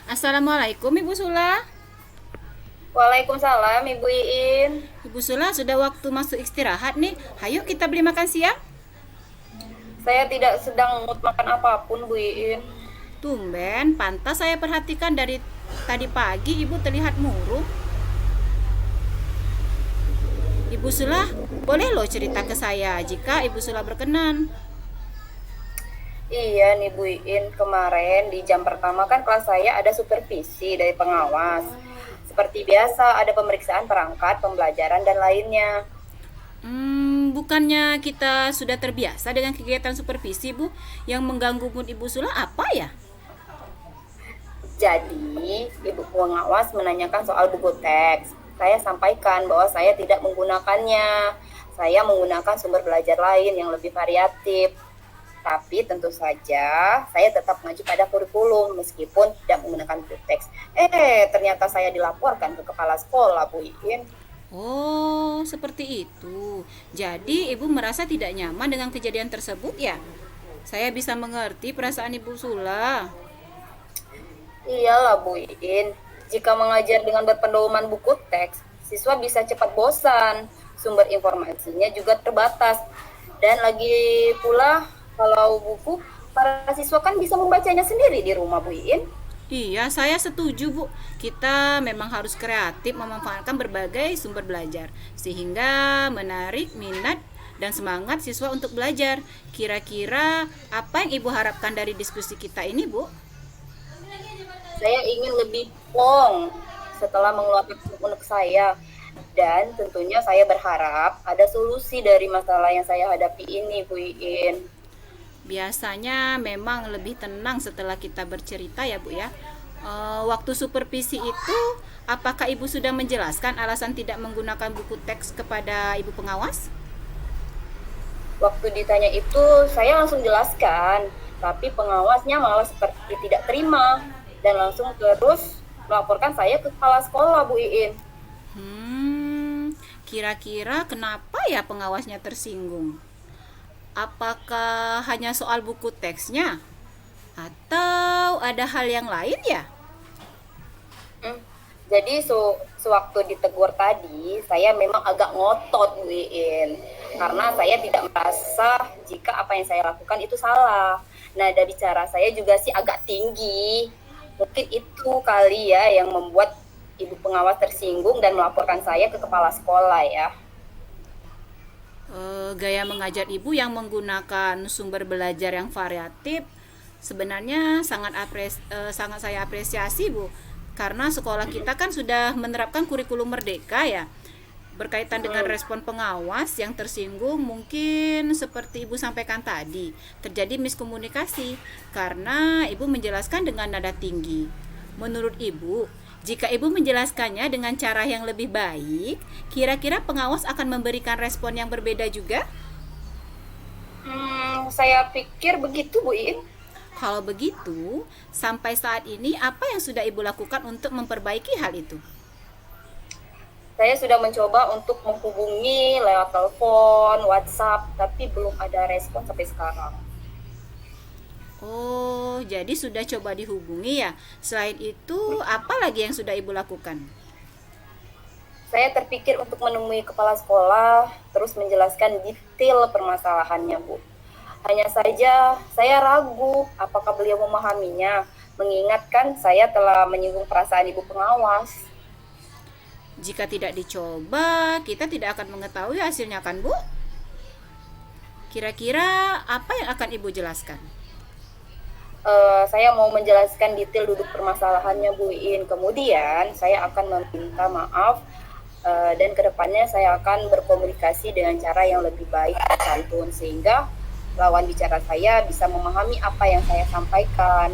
Assalamualaikum Ibu Sula. Waalaikumsalam Ibu Iin. Ibu Sula sudah waktu masuk istirahat nih. Hayo kita beli makan siang. Saya tidak sedang mood makan apapun Bu Iin. Tumben, pantas saya perhatikan dari tadi pagi Ibu terlihat murung. Ibu Sula, boleh loh cerita ke saya jika Ibu Sula berkenan. Iya nih Bu Iin, kemarin di jam pertama kan kelas saya ada supervisi dari pengawas. Seperti biasa ada pemeriksaan perangkat, pembelajaran dan lainnya. Bukannya kita sudah terbiasa dengan kegiatan supervisi, Bu? Yang mengganggu mood Ibu Sula apa ya? Jadi, Ibu pengawas menanyakan soal buku teks. Saya sampaikan bahwa saya tidak menggunakannya. Saya menggunakan sumber belajar lain yang lebih variatif. Tapi tentu saja saya tetap mengacu pada kurikulum meskipun tidak menggunakan buku teks. Ternyata saya dilaporkan ke kepala sekolah, Bu Iin. Oh, seperti itu. Jadi, Ibu merasa tidak nyaman dengan kejadian tersebut ya? Saya bisa mengerti perasaan Ibu Sula. Iyalah Bu Iin, jika mengajar dengan berpedoman buku teks, siswa bisa cepat bosan, sumber informasinya juga terbatas. Dan lagi pula, kalau buku, para siswa kan bisa membacanya sendiri di rumah Bu Iin. Iya, saya setuju, Bu. Kita memang harus kreatif memanfaatkan berbagai sumber belajar sehingga menarik minat dan semangat siswa untuk belajar. Kira-kira apa yang Ibu harapkan dari diskusi kita ini, Bu? Saya ingin lebih plong setelah mengeluarkan unek saya. Dan tentunya saya berharap ada solusi dari masalah yang saya hadapi ini, Bu Iin. Biasanya memang lebih tenang setelah kita bercerita ya, Bu ya. Waktu supervisi itu, apakah Ibu sudah menjelaskan alasan tidak menggunakan buku teks kepada Ibu pengawas? Waktu ditanya itu, saya langsung jelaskan, tapi pengawasnya malah seperti tidak terima dan langsung terus melaporkan saya ke kepala sekolah, Bu Iin. Kira-kira kenapa ya pengawasnya tersinggung? Apakah hanya soal buku teksnya? Atau ada hal yang lain ya? Hmm. Jadi sewaktu ditegur tadi, saya memang agak ngotot, Bu Iin. Karena saya tidak merasa jika apa yang saya lakukan itu salah. Nada bicara saya juga sih agak tinggi. Mungkin itu kali ya yang membuat ibu pengawas tersinggung dan melaporkan saya ke kepala sekolah ya. Gaya mengajar Ibu yang menggunakan sumber belajar yang variatif sebenarnya sangat saya apresiasi, Bu. Karena sekolah kita kan sudah menerapkan kurikulum merdeka ya. Berkaitan dengan respon pengawas yang tersinggung, mungkin seperti Ibu sampaikan tadi, terjadi miskomunikasi karena Ibu menjelaskan dengan nada tinggi. Menurut Ibu, jika Ibu menjelaskannya dengan cara yang lebih baik, kira-kira pengawas akan memberikan respon yang berbeda juga? Saya pikir begitu, Bu Iin. Kalau begitu, sampai saat ini apa yang sudah Ibu lakukan untuk memperbaiki hal itu? Saya sudah mencoba untuk menghubungi lewat telepon, WhatsApp, tapi belum ada respon sampai sekarang. Oh, jadi sudah coba dihubungi ya. Selain itu, apa lagi yang sudah Ibu lakukan? Saya terpikir untuk menemui kepala sekolah, terus menjelaskan detail permasalahannya, Bu. Hanya saja saya ragu apakah beliau memahaminya, mengingatkan saya telah menyinggung perasaan ibu pengawas. Jika tidak dicoba, kita tidak akan mengetahui hasilnya kan, Bu? Kira-kira apa yang akan Ibu jelaskan? Saya mau menjelaskan detail duduk permasalahannya, Bu Iin. Kemudian saya akan meminta maaf dan kedepannya saya akan berkomunikasi dengan cara yang lebih baik dan santun sehingga lawan bicara saya bisa memahami apa yang saya sampaikan.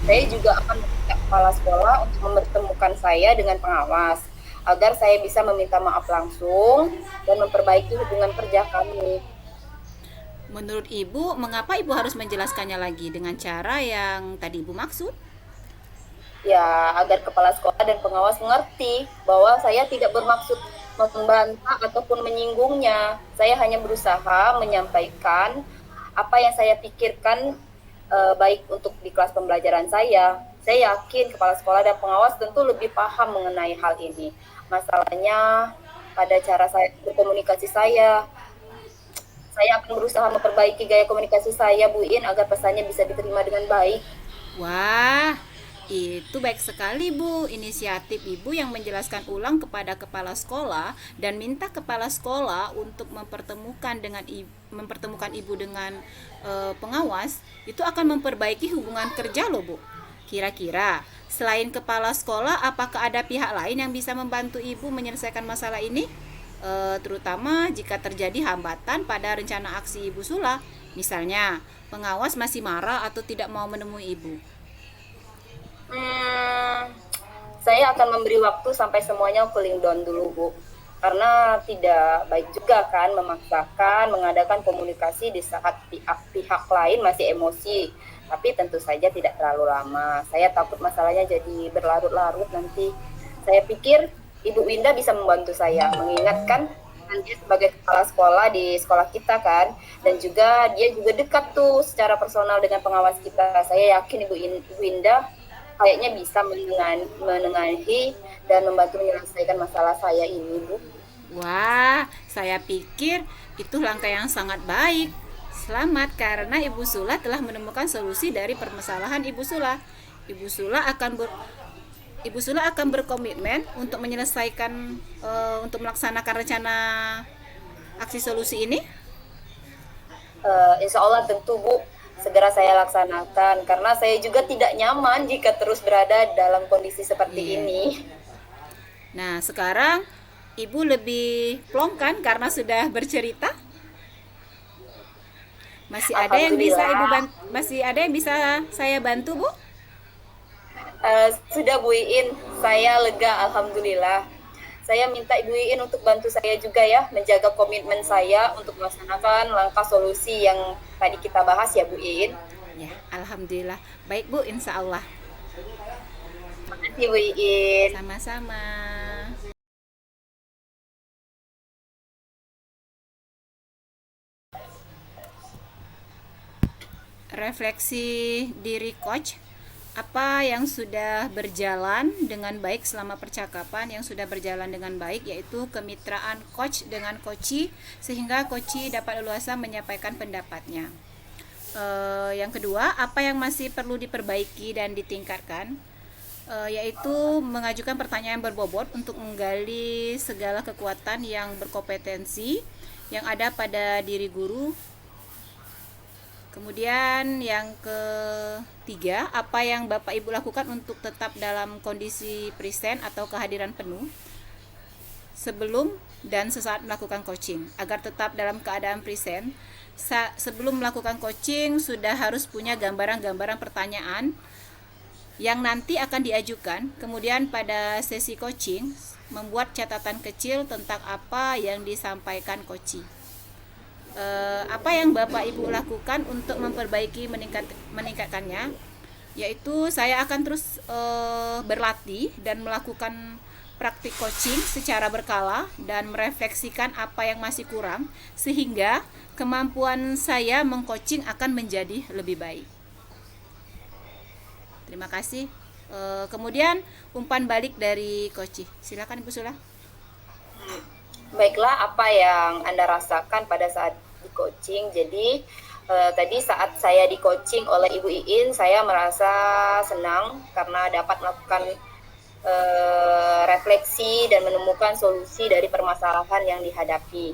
Saya juga akan meminta kepala sekolah untuk mempertemukan saya dengan pengawas agar saya bisa meminta maaf langsung dan memperbaiki hubungan kerja kami. Menurut Ibu, mengapa Ibu harus menjelaskannya lagi dengan cara yang tadi Ibu maksud? Ya, agar kepala sekolah dan pengawas mengerti bahwa saya tidak bermaksud membantah ataupun menyinggungnya. Saya hanya berusaha menyampaikan apa yang saya pikirkan baik untuk di kelas pembelajaran saya. Saya yakin kepala sekolah dan pengawas tentu lebih paham mengenai hal ini. Masalahnya pada cara saya berkomunikasi saya akan berusaha memperbaiki gaya komunikasi saya, Bu In, agar pesannya bisa diterima dengan baik. Wah, itu baik sekali Bu, inisiatif Ibu yang menjelaskan ulang kepada kepala sekolah dan minta kepala sekolah untuk mempertemukan Ibu dengan pengawas, itu akan memperbaiki hubungan kerja loh Bu. Kira-kira selain kepala sekolah, apakah ada pihak lain yang bisa membantu Ibu menyelesaikan masalah ini? Terutama jika terjadi hambatan pada rencana aksi Ibu Sula. Misalnya, pengawas masih marah atau tidak mau menemui Ibu. Hmm, saya akan memberi waktu sampai semuanya cooling down dulu, Bu. Karena tidak baik juga kan memaksakan mengadakan komunikasi di saat pihak lain masih emosi. Tapi tentu saja tidak terlalu lama. Saya takut masalahnya jadi berlarut-larut nanti. Saya pikir Ibu Winda bisa membantu saya mengingatkan dia sebagai kepala sekolah di sekolah kita kan, dan juga dia juga dekat tuh secara personal dengan pengawas kita. Saya yakin Ibu Winda kayaknya bisa menengahi dan membantu menyelesaikan masalah saya ini, Bu. Wah, saya pikir itu langkah yang sangat baik. Selamat karena Ibu Sula telah menemukan solusi dari permasalahan Ibu Sula. Ibu Sula akan Ibu Sula akan berkomitmen untuk menyelesaikan untuk melaksanakan rencana aksi solusi ini. Insya Allah tentu, Bu, segera saya laksanakan karena saya juga tidak nyaman jika terus berada dalam kondisi seperti ini. Nah, sekarang Ibu lebih plong kan karena sudah bercerita? Masih ada yang bisa masih ada yang bisa saya bantu, Bu? Sudah Bu Iin, saya lega alhamdulillah. Saya minta Ibu Iin untuk bantu saya juga ya, menjaga komitmen saya untuk melaksanakan langkah solusi yang tadi kita bahas ya Bu Iin. Ya, alhamdulillah. Baik Bu, insya Allah. Terima kasih Bu Iin. Sama-sama. Refleksi diri coach, apa yang sudah berjalan dengan baik selama percakapan yang sudah berjalan dengan baik, yaitu kemitraan coach dengan coachee sehingga coachee dapat leluasa menyampaikan pendapatnya. Yang kedua, apa yang masih perlu diperbaiki dan ditingkatkan, yaitu mengajukan pertanyaan berbobot untuk menggali segala kekuatan yang berkompetensi yang ada pada diri guru. Kemudian yang ketiga, apa yang Bapak Ibu lakukan untuk tetap dalam kondisi present atau kehadiran penuh sebelum dan sesaat melakukan coaching. Agar tetap dalam keadaan present, sebelum melakukan coaching sudah harus punya gambaran-gambaran pertanyaan yang nanti akan diajukan. Kemudian pada sesi coaching, membuat catatan kecil tentang apa yang disampaikan coaching. Apa yang Bapak Ibu lakukan untuk memperbaiki meningkatkannya, yaitu saya akan terus berlatih dan melakukan praktik coaching secara berkala dan merefleksikan apa yang masih kurang sehingga kemampuan saya mengcoaching akan menjadi lebih baik. Terima kasih. Kemudian umpan balik dari coaching. Silakan Ibu Sula. Baiklah, apa yang Anda rasakan pada saat di coaching? Jadi tadi saat saya di coaching oleh Ibu Iin, saya merasa senang karena dapat melakukan refleksi dan menemukan solusi dari permasalahan yang dihadapi,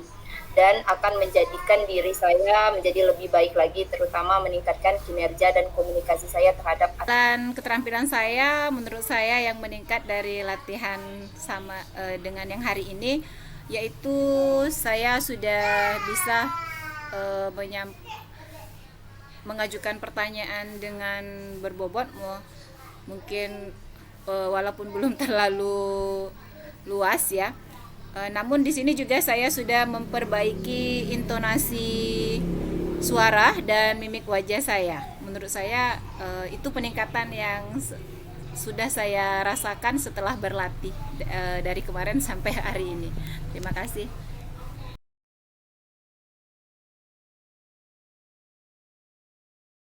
dan akan menjadikan diri saya menjadi lebih baik lagi, terutama meningkatkan kinerja dan komunikasi saya terhadap dan keterampilan saya. Menurut saya yang meningkat dari latihan sama dengan yang hari ini, yaitu saya sudah bisa mengajukan pertanyaan dengan berbobot, mungkin walaupun belum terlalu luas ya. Namun di sini juga saya sudah memperbaiki intonasi suara dan mimik wajah saya. Menurut saya itu peningkatan yang sudah saya rasakan setelah berlatih dari kemarin sampai hari ini. Terima kasih.